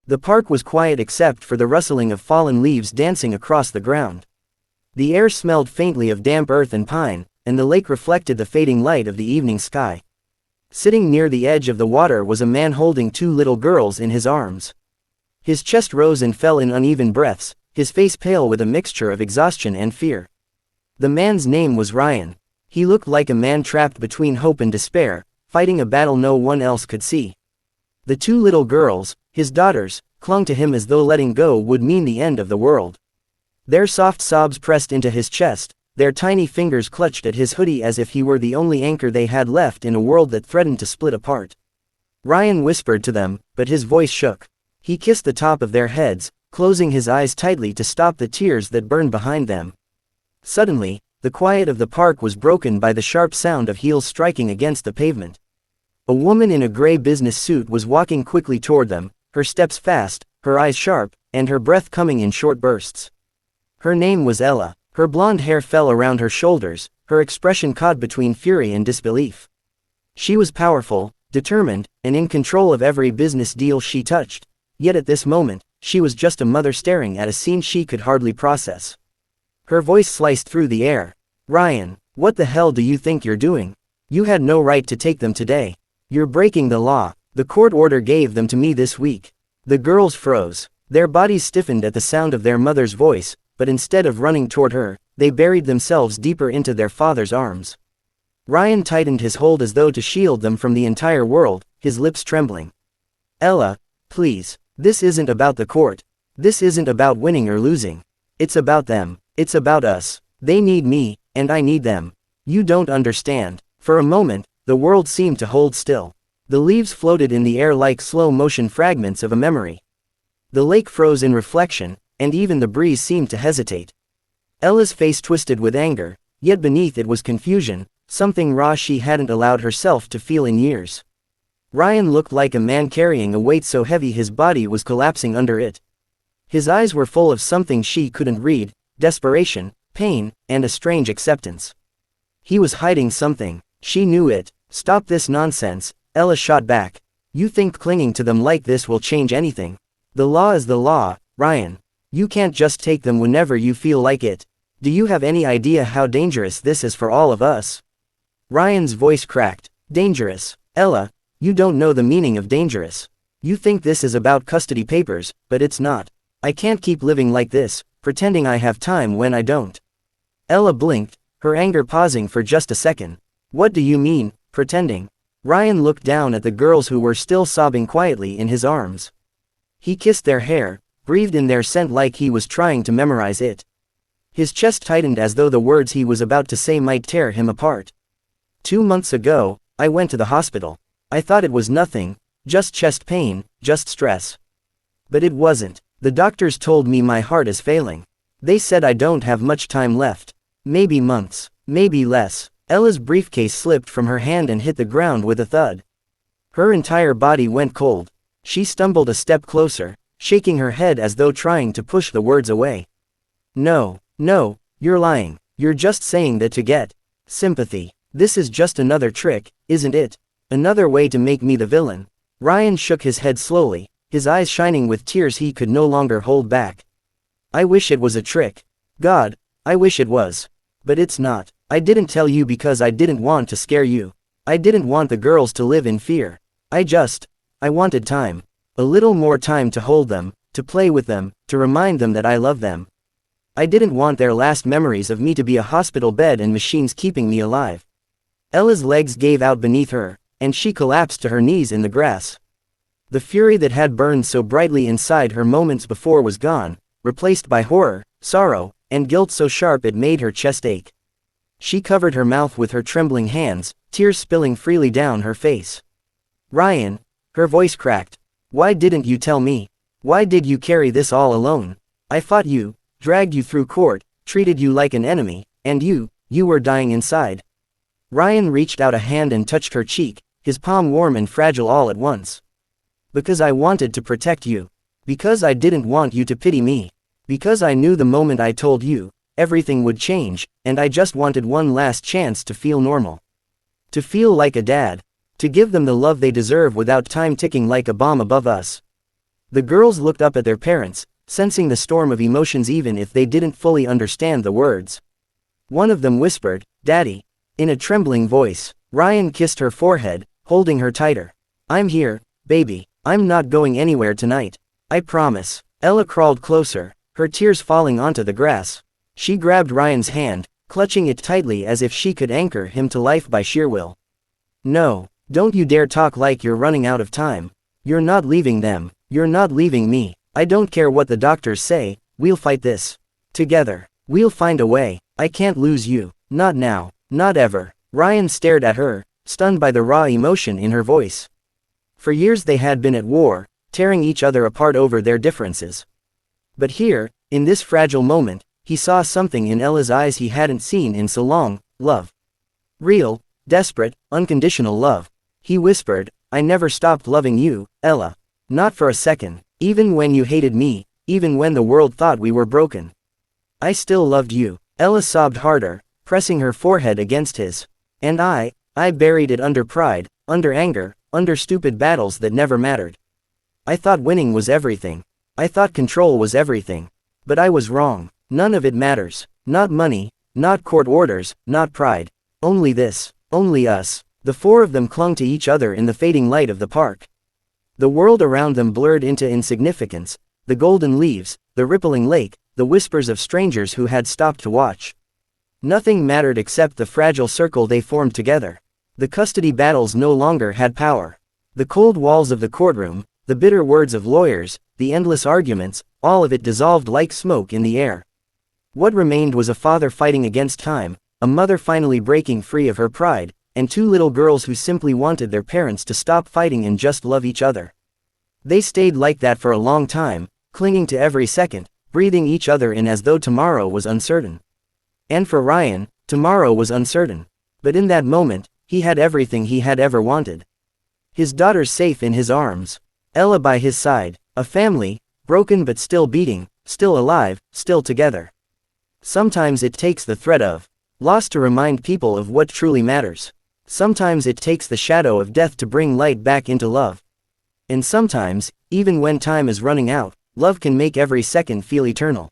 The park was quiet except for the rustling of fallen leaves dancing across the ground. The air smelled faintly of damp earth and pine, and the lake reflected the fading light of the evening sky. Sitting near the edge of the water was a man holding two little girls in his arms. His chest rose and fell in uneven breaths, his face pale with a mixture of exhaustion and fear. The man's name was Ryan. He looked like a man trapped between hope and despair, fighting a battle no one else could see. The two little girls, his daughters, clung to him as though letting go would mean the end of the world. Their soft sobs pressed into his chest, their tiny fingers clutched at his hoodie as if he were the only anchor they had left in a world that threatened to split apart. Ryan whispered to them, but his voice shook. He kissed the top of their heads, closing his eyes tightly to stop the tears that burned behind them. Suddenly, the quiet of the park was broken by the sharp sound of heels striking against the pavement. A woman in a gray business suit was walking quickly toward them, her steps fast, her eyes sharp, and her breath coming in short bursts. Her name was Ella. Her blonde hair fell around her shoulders, her expression caught between fury and disbelief. She was powerful, determined, and in control of every business deal she touched, yet at this moment, she was just a mother staring at a scene she could hardly process. Her voice sliced through the air. Ryan, what the hell do you think you're doing? You had no right to take them today. You're breaking the law. The court order gave them to me this week. The girls froze. Their bodies stiffened at the sound of their mother's voice, but instead of running toward her, they buried themselves deeper into their father's arms. Ryan tightened his hold as though to shield them from the entire world, his lips trembling. Ella, please, this isn't about the court. This isn't about winning or losing. It's about them. It's about us. They need me, and I need them. You don't understand. For a moment, the world seemed to hold still. The leaves floated in the air like slow-motion fragments of a memory. The lake froze in reflection, and even the breeze seemed to hesitate. Ella's face twisted with anger, yet beneath it was confusion, something raw she hadn't allowed herself to feel in years. Ryan looked like a man carrying a weight so heavy his body was collapsing under it. His eyes were full of something she couldn't read, desperation, pain, and a strange acceptance. He was hiding something. She knew it. Stop this nonsense, Ella shot back. You think clinging to them like this will change anything? The law is the law, Ryan. You can't just take them whenever you feel like it. Do you have any idea how dangerous this is for all of us? Ryan's voice cracked. Dangerous. Ella, you don't know the meaning of dangerous. You think this is about custody papers, but it's not. I can't keep living like this, pretending I have time when I don't. Ella blinked, her anger pausing for just a second. What do you mean, pretending? Ryan looked down at the girls who were still sobbing quietly in his arms. He kissed their hair, breathed in their scent like he was trying to memorize it. His chest tightened as though the words he was about to say might tear him apart. 2 months ago, I went to the hospital. I thought it was nothing, just chest pain, just stress. But it wasn't. The doctors told me my heart is failing. They said I don't have much time left. Maybe months, maybe less. Ella's briefcase slipped from her hand and hit the ground with a thud. Her entire body went cold. She stumbled a step closer, shaking her head as though trying to push the words away. No, you're lying. You're just saying that to get sympathy. This is just another trick, isn't it? Another way to make me the villain. Ryan shook his head slowly, his eyes shining with tears he could no longer hold back. I wish it was a trick. God, I wish it was. But it's not. I didn't tell you because I didn't want to scare you. I didn't want the girls to live in fear. I wanted time. A little more time to hold them, to play with them, to remind them that I love them. I didn't want their last memories of me to be a hospital bed and machines keeping me alive. Ella's legs gave out beneath her, and she collapsed to her knees in the grass. The fury that had burned so brightly inside her moments before was gone, replaced by horror, sorrow, and guilt so sharp it made her chest ache. She covered her mouth with her trembling hands, tears spilling freely down her face. Ryan, her voice cracked. Why didn't you tell me? Why did you carry this all alone? I fought you, dragged you through court, treated you like an enemy, and you were dying inside. Ryan reached out a hand and touched her cheek, his palm warm and fragile all at once. Because I wanted to protect you. Because I didn't want you to pity me. Because I knew the moment I told you, everything would change, and I just wanted one last chance to feel normal. To feel like a dad. To give them the love they deserve without time ticking like a bomb above us. The girls looked up at their parents, sensing the storm of emotions even if they didn't fully understand the words. One of them whispered, "Daddy," in a trembling voice. Ryan kissed her forehead, holding her tighter. "I'm here, baby. I'm not going anywhere tonight. I promise." Ella crawled closer, her tears falling onto the grass. She grabbed Ryan's hand, clutching it tightly as if she could anchor him to life by sheer will. "No, don't you dare talk like you're running out of time. You're not leaving them, you're not leaving me. I don't care what the doctors say, we'll fight this. Together. We'll find a way. I can't lose you. Not now, not ever." Ryan stared at her, stunned by the raw emotion in her voice. For years they had been at war, tearing each other apart over their differences. But here, in this fragile moment, he saw something in Ella's eyes he hadn't seen in so long: love. Real, desperate, unconditional love. He whispered, "I never stopped loving you, Ella. Not for a second, even when you hated me, even when the world thought we were broken. I still loved you." Ella sobbed harder, pressing her forehead against his. "And I buried it under pride, under anger, under stupid battles that never mattered. I thought winning was everything. I thought control was everything. But I was wrong. None of it matters. Not money, not court orders, not pride. Only this, only us." The four of them clung to each other in the fading light of the park. The world around them blurred into insignificance: the golden leaves, the rippling lake, the whispers of strangers who had stopped to watch. Nothing mattered except the fragile circle they formed together. The custody battles no longer had power. The cold walls of the courtroom, the bitter words of lawyers, the endless arguments, all of it dissolved like smoke in the air. What remained was a father fighting against time, a mother finally breaking free of her pride, and two little girls who simply wanted their parents to stop fighting and just love each other. They stayed like that for a long time, clinging to every second, breathing each other in as though tomorrow was uncertain. And for Ryan, tomorrow was uncertain. But in that moment, he had everything he had ever wanted. His daughter safe in his arms. Ella by his side. A family, broken but still beating, still alive, still together. Sometimes it takes the threat of loss to remind people of what truly matters. Sometimes it takes the shadow of death to bring light back into love. And sometimes, even when time is running out, love can make every second feel eternal.